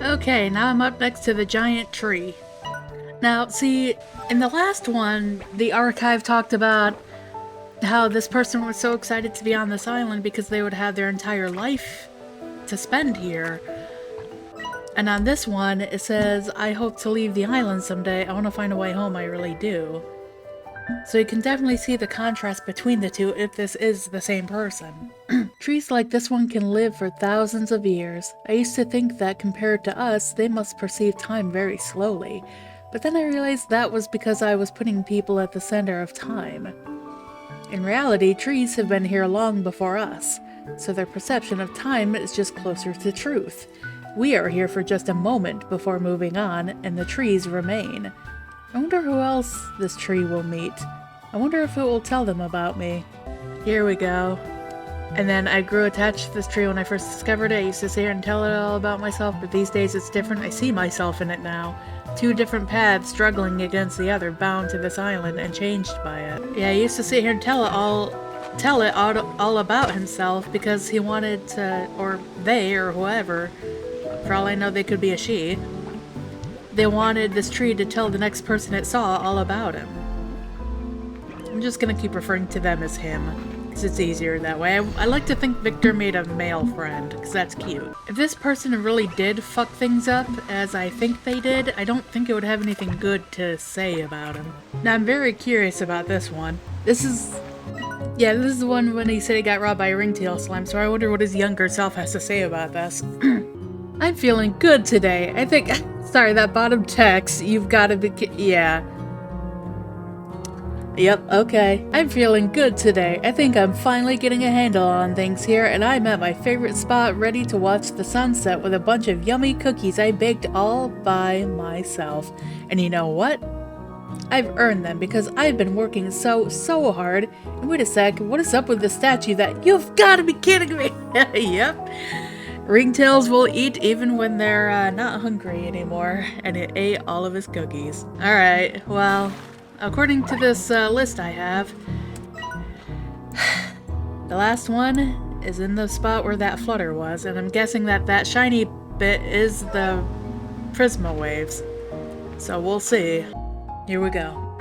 Okay, now I'm up next to the giant tree. Now, see, in the last one, the archive talked about how this person was so excited to be on this island because they would have their entire life to spend here. And on this one, it says, I hope to leave the island someday. I want to find a way home, I really do. So you can definitely see the contrast between the two if this is the same person. Trees like this one can live for thousands of years. I used to think that compared to us, they must perceive time very slowly. But then I realized that was because I was putting people at the center of time. In reality, trees have been here long before us, so their perception of time is just closer to truth. We are here for just a moment before moving on, and the trees remain. I wonder who else this tree will meet. I wonder if it will tell them about me. Here we go. And then I grew attached to this tree when I first discovered it. I used to sit here and tell it all about myself, but these days it's different. I see myself in it now. Two different paths struggling against the other, bound to this island and changed by it. Yeah, I used to sit here and tell it all about himself because he wanted to, or they, or whoever, for all I know they could be a she, they wanted this tree to tell the next person it saw all about him. I'm just gonna keep referring to them as him, because it's easier that way. I like to think Victor made a male friend, because that's cute. If this person really did fuck things up, as I think they did, I don't think it would have anything good to say about him. Now I'm very curious about this one. This is the one when he said he got robbed by a ringtail slime, so I wonder what his younger self has to say about this. I'm feeling good today. I think... Sorry, that bottom text, you've gotta be... Yeah. Yep, okay. I'm feeling good today. I think I'm finally getting a handle on things here, and I'm at my favorite spot ready to watch the sunset with a bunch of yummy cookies I baked all by myself. And you know what? I've earned them because I've been working so hard. And wait a sec, what is up with the statue that... You've gotta be kidding me! Yep. Ringtails will eat even when they're not hungry anymore, and it ate all of his cookies. Alright, well, according to this list I have, the last one is in the spot where that flutter was, and I'm guessing that shiny bit is the Prisma waves. So we'll see. Here we go.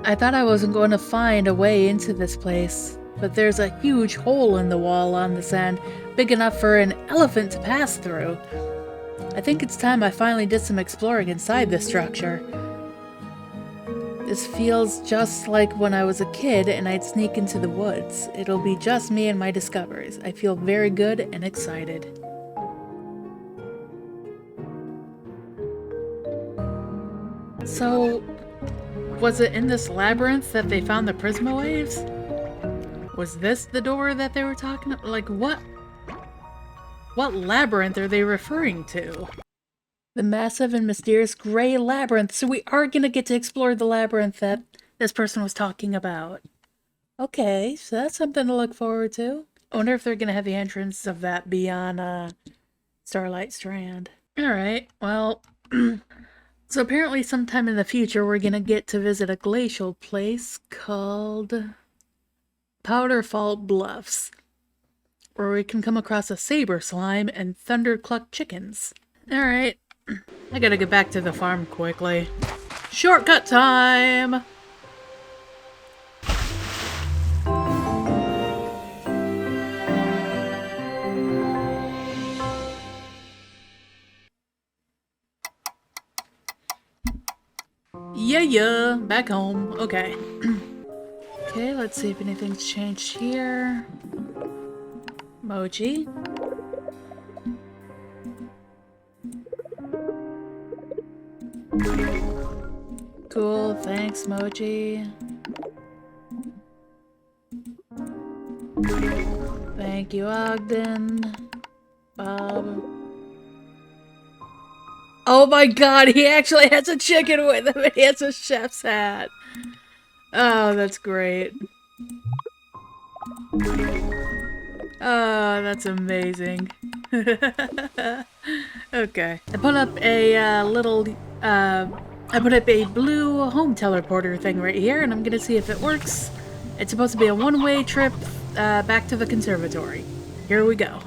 I thought I wasn't going to find a way into this place, but there's a huge hole in the wall on this end, big enough for an elephant to pass through. I think it's time I finally did some exploring inside this structure. This feels just like when I was a kid and I'd sneak into the woods. It'll be just me and my discoveries. I feel very good and excited. So, was it in this labyrinth that they found the Prisma waves? Was this the door that they were talking about? Like, what? What labyrinth are they referring to? The massive and mysterious gray labyrinth. So we are gonna get to explore the labyrinth that this person was talking about. Okay, so that's something to look forward to. I wonder if they're gonna have the entrance of that beyond Starlight Strand. Alright, well... So apparently sometime in the future we're gonna get to visit a glacial place called Powderfall Bluffs, where we can come across a saber slime and thundercluck chickens. Alright, I gotta get back to the farm quickly. Shortcut time! Yeah, back home. Okay. Okay, let's see if anything's changed here. Moji. Cool, thanks, Moji. Thank you, Ogden. Bob. Oh my god, he actually has a chicken with him and he has a chef's hat. Oh, that's great. Oh, that's amazing. Okay. I put up a blue home teleporter thing right here, and I'm gonna see if it works. It's supposed to be a one-way trip back to the conservatory. Here we go.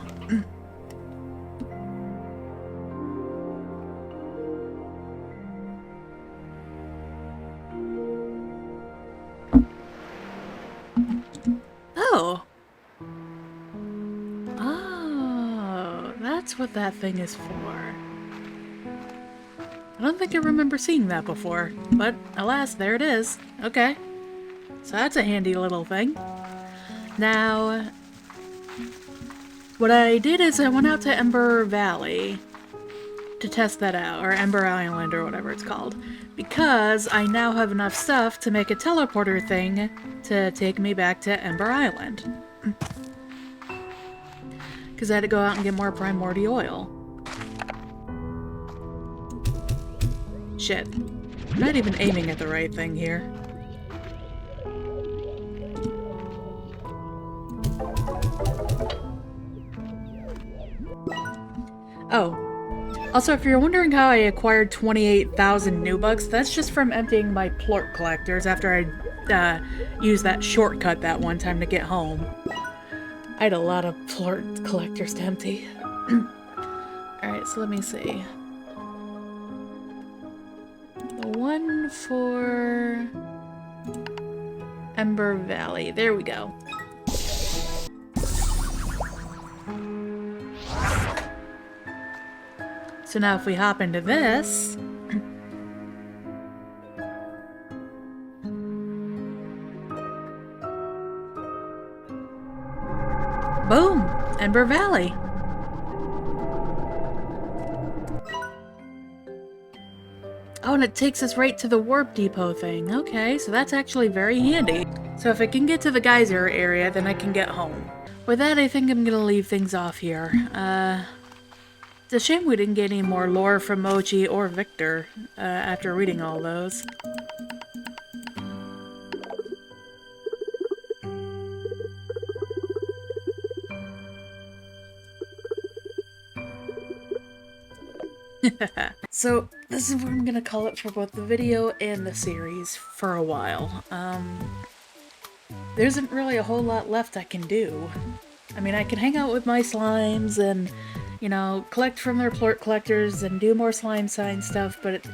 what that thing is for. I don't think I remember seeing that before, but alas, there it is. Okay. So that's a handy little thing. Now, what I did is I went out to Ember Valley to test that out, or Ember Island, or whatever it's called, because I now have enough stuff to make a teleporter thing to take me back to Ember Island. Because I had to go out and get more primordial oil. Shit. I'm not even aiming at the right thing here. Oh. Also, if you're wondering how I acquired 28,000 new bucks, that's just from emptying my plort collectors after I used that shortcut that one time to get home. I had a lot of plort collectors to empty. Alright, so let me see. The one for Ember Valley. There we go. So now if we hop into this... Boom! Ember Valley! Oh, and it takes us right to the warp depot thing. Okay, so that's actually very handy. So if I can get to the geyser area, then I can get home. With that, I think I'm gonna leave things off here. It's a shame we didn't get any more lore from Mochi or Victor after reading all those. So, this is what I'm gonna call it for both the video and the series for a while. There isn't really a whole lot left I can do. I mean, I can hang out with my slimes and, you know, collect from their plort collectors and do more slime sign stuff, but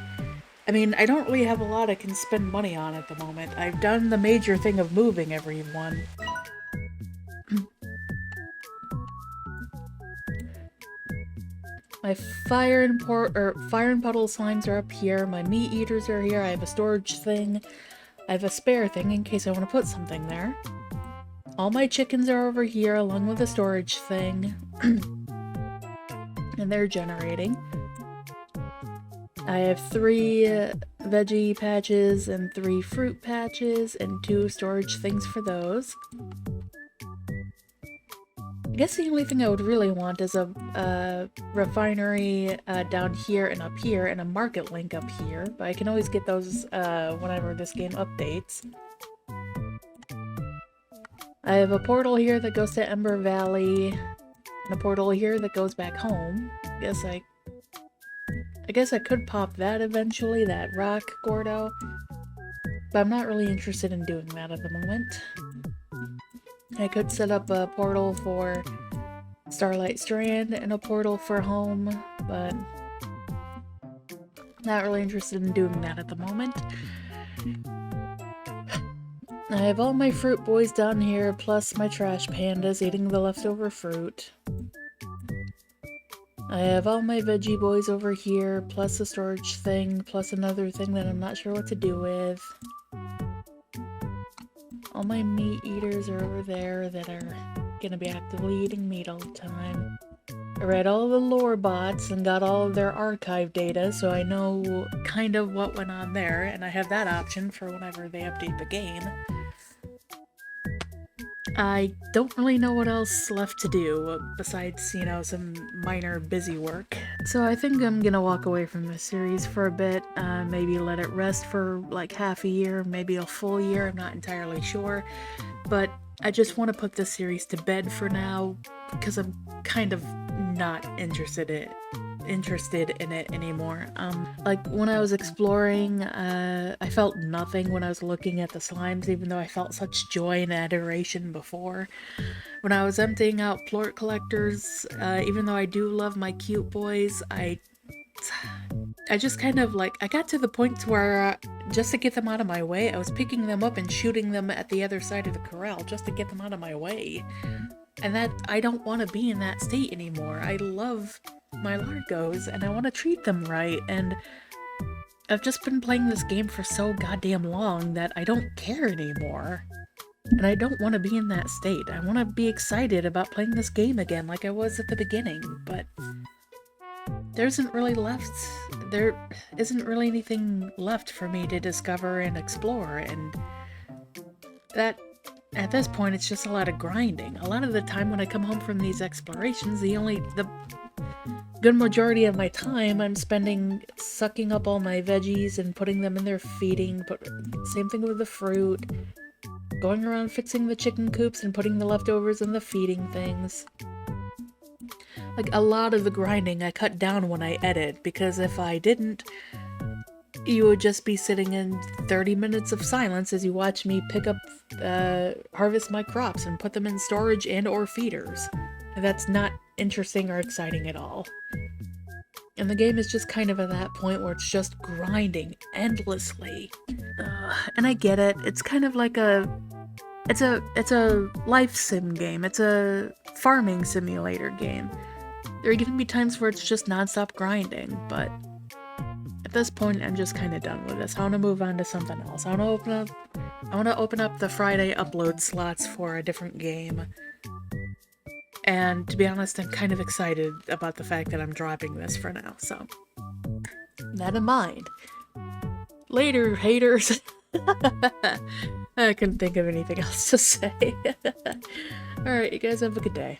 I mean, I don't really have a lot I can spend money on at the moment. I've done the major thing of moving everyone. My fire and puddle slimes are up here. My meat eaters are here. I have a storage thing. I have a spare thing in case I want to put something there. All my chickens are over here along with the storage thing. And they're generating. I have 3 veggie patches and 3 fruit patches and 2 storage things for those. I guess the only thing I would really want is a refinery down here and up here and a market link up here, but I can always get those whenever this game updates. I have a portal here that goes to Ember Valley and a portal here that goes back home. I guess I could pop that eventually, that rock Gordo, but I'm not really interested in doing that at the moment. I could set up a portal for Starlight Strand and a portal for home, but not really interested in doing that at the moment. I have all my fruit boys down here, plus my trash pandas eating the leftover fruit. I have all my veggie boys over here, plus a storage thing, plus another thing that I'm not sure what to do with. All my meat eaters are over there that are gonna be actively eating meat all the time. I read all the lore bots and got all of their archive data, so I know kind of what went on there, and I have that option for whenever they update the game. I don't really know what else left to do, besides, you know, some minor busy work. So I think I'm gonna walk away from this series for a bit, maybe let it rest for like half a year, maybe a full year, I'm not entirely sure. But I just want to put this series to bed for now, because I'm kind of not interested in it anymore. Like when I was exploring, I felt nothing when I was looking at the slimes, even though I felt such joy and adoration before. When I was emptying out plort collectors, even though I do love my cute boys, I just kind of like, I got to the point where just to get them out of my way, I was picking them up and shooting them at the other side of the corral just to get them out of my way. And that, I don't want to be in that state anymore. I love my Largos, and I want to treat them right, and I've just been playing this game for so goddamn long that I don't care anymore. And I don't want to be in that state. I want to be excited about playing this game again like I was at the beginning, but there isn't really anything left for me to discover and explore, and that, at this point, it's just a lot of grinding. A lot of the time when I come home from these explorations, the good majority of my time I'm spending sucking up all my veggies and putting them in their feeding, but same thing with the fruit, going around fixing the chicken coops and putting the leftovers in the feeding things. Like, a lot of the grinding I cut down when I edit, because if I didn't, you would just be sitting in 30 minutes of silence as you watch me harvest my crops and put them in storage and or feeders. And that's not interesting or exciting at all. And the game is just kind of at that point where it's just grinding endlessly. And I get it. It's kind of like it's a life sim game. It's a farming simulator game. There are going to be times where it's just nonstop grinding, but at this point, I'm just kind of done with this. I want to move on to something else. I want to open up the Friday upload slots for a different game. And to be honest, I'm kind of excited about the fact that I'm dropping this for now, so that in mind. Later, haters. I couldn't think of anything else to say. Alright, you guys have a good day.